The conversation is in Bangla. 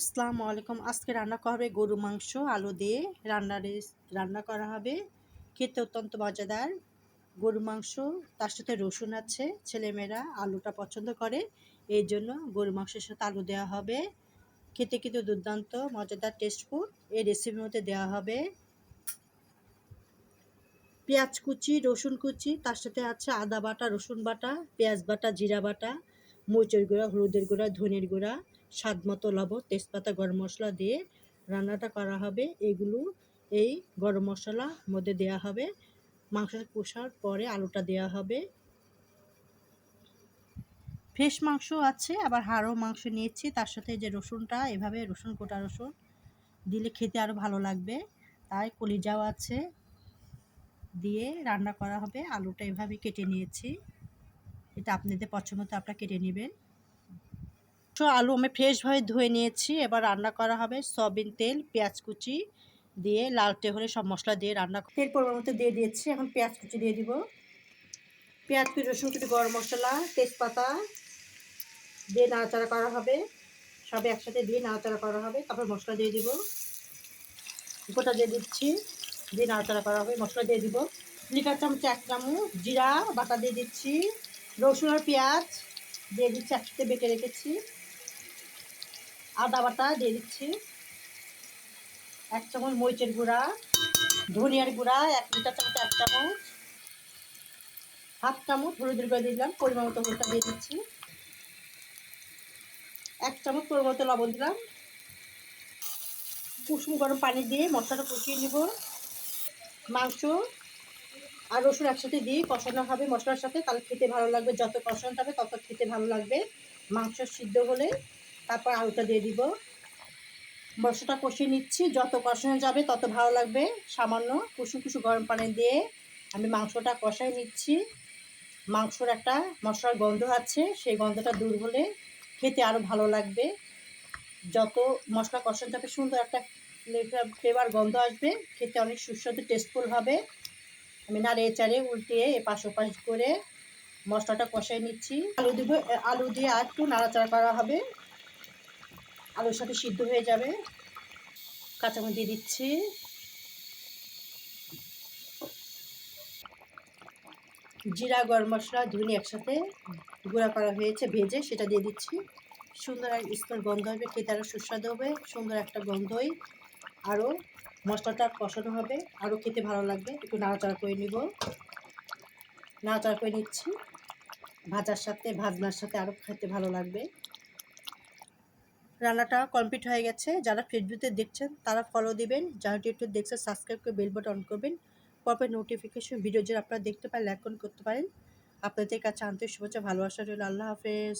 আসসালামু আলাইকুম। আজকে রান্না করা হবে গরু মাংস আলু দিয়ে রান্না করা হবে। খেতে অত্যন্ত মজাদার গরু মাংস, তার সাথে রসুন আছে। ছেলেমেয়েরা আলুটা পছন্দ করে, এই জন্য গরু মাংসের সাথে আলু দেওয়া হবে। খেতে কিন্তু দুর্দান্ত মজাদার টেস্টফুল। এই রেসিপির মধ্যে দেওয়া হবে পেঁয়াজ কুচি, রসুন কুচি, তার সাথে আছে আদা বাটা, রসুন বাটা, পেঁয়াজ বাটা, জিরা বাটা, মরিচের গুঁড়া, হলুদের গুঁড়া, ধনের গুঁড়া, স্বাদ মতো লবণ, তেজপাতা, গরম মশলা দিয়ে রান্নাটা করা হবে। এগুলো এই গরম মশলার মধ্যে দেওয়া হবে। মাংসটা কষার পরে আলুটা দেওয়া হবে। ফ্রেশ মাংস আছে, আবার হাড়ও মাংস নিয়েছি। তার সাথে যে রসুনটা, এভাবে রসুন, গোটা রসুন দিলে খেতে আরও ভালো লাগবে। তাই কলিজাও আছে, দিয়ে রান্না করা হবে। আলুটা এভাবে কেটে নিয়েছি, এটা আপনাদের পছন্দ মতো আপনারা কেটে নেবেন। আলু আমি ফ্রেশভাবে ধুয়ে নিয়েছি। এবার রান্না করা হবে সয়াবিন তেল, পেঁয়াজ কুচি দিয়ে লালটে হলে সব মশলা দিয়ে রান্না। তেল পরিমাণ মতো দিয়ে দিয়েছি, এখন পেঁয়াজ কুচি দিয়ে দিব। পেঁয়াজ কুচি, রসুন কুচি, গরম মশলা, তেজপাতা দিয়ে নাড়াচাড়া করা হবে। সব একসাথে দিয়ে নাড়াচাড়া করা হবে। তারপর মশলা দিয়ে দিব, গোটা দিয়ে দিচ্ছি, দিয়ে নাড়াচাড়া করা হবে। মশলা দিয়ে দিব, লিকার চামচ 1 চামচ জিরা বাটা দিয়ে দিচ্ছি। রসুন আর পেঁয়াজ দিয়ে দিচ্ছি, একসাথে বেটে রেখেছি। আদা বাটা দিয়ে দিচ্ছি, 1 চামচ মরিচের গুঁড়া, ধনিয়ার গুঁড়া 1 লিটার চামচ 1 চামচ, 1/2 চামচ হলুদের গুঁড়া দিয়ে দিলাম, পরিমাণ মতো হলুদটা দিয়ে দিচ্ছি। 1 চামচ পরিমাণ মতো লবণ দিলাম। কুসুম গরম পানি দিয়ে মশলাটা কষিয়ে নিব। মাংস আর রসুন একসাথে দিয়ে কষানো হবে মশলার সাথে, তাহলে খেতে ভালো লাগবে। যত কষানো যাবে তত খেতে ভালো লাগবে। মাংস সিদ্ধ হলে তারপর আলুটা দিয়ে দিব। মশলাটা কষিয়ে নিচ্ছি, যত কষানো যাবে তত ভালো লাগবে। সামান্য কুসুম কুসুম গরম পানি দিয়ে আমি মাংসটা কষাই নিচ্ছি। মাংসর একটা মশলার গন্ধ আছে, সেই গন্ধটা দূর হলে খেতে আরও ভালো লাগবে। যত মশলা কষানো যাবে সুন্দর একটা ফ্লেভার গন্ধ আসবে, খেতে অনেক সুস্বাদু টেস্টফুল হবে। আমি নাড়িয়ে চাড়িয়ে উল্টিয়ে এপাশ ওপাশ করে মশলাটা কষাই নিচ্ছি। আলু দিব, আলু দিয়ে আর একটু নাড়াচাড়া করা হবে, আলুর সাথে সিদ্ধ হয়ে যাবে। কাঁচামরিচ দিয়ে দিচ্ছি, জিরা, গরম মশলা, ধনে একসাথে গুঁড়া করা হয়েছে ভেজে, সেটা দিয়ে দিচ্ছি। সুন্দর এক স্মেল গন্ধ হবে, খেতে আরও সুস্বাদু হবে। সুন্দর একটা গন্ধই আরও মশলাটা কষানো হবে, আরও খেতে ভালো লাগবে। একটু নাড়াচাড়া করে নিব, নাড়াচাড়া করে নিচ্ছি। ভাজনার সাথে আরও খেতে ভালো লাগবে। রান্নাটা কমপ্লিট হয়ে গেছে। যারা ফেসবুকে দেখছেন তারা ফলো দিবেন, যারা ইউটিউব দেখছেন সাবস্ক্রাইব করে বেল বাটন অন করবেন। পরপর নোটিফিকেশন ভিডিও যারা আপনারা দেখতে পারেন লাইক করতে পারেন। আপনাদের কাছে আন্তরিক শুভেচ্ছা ভালোবাসা রইল। আল্লাহ হাফেজ।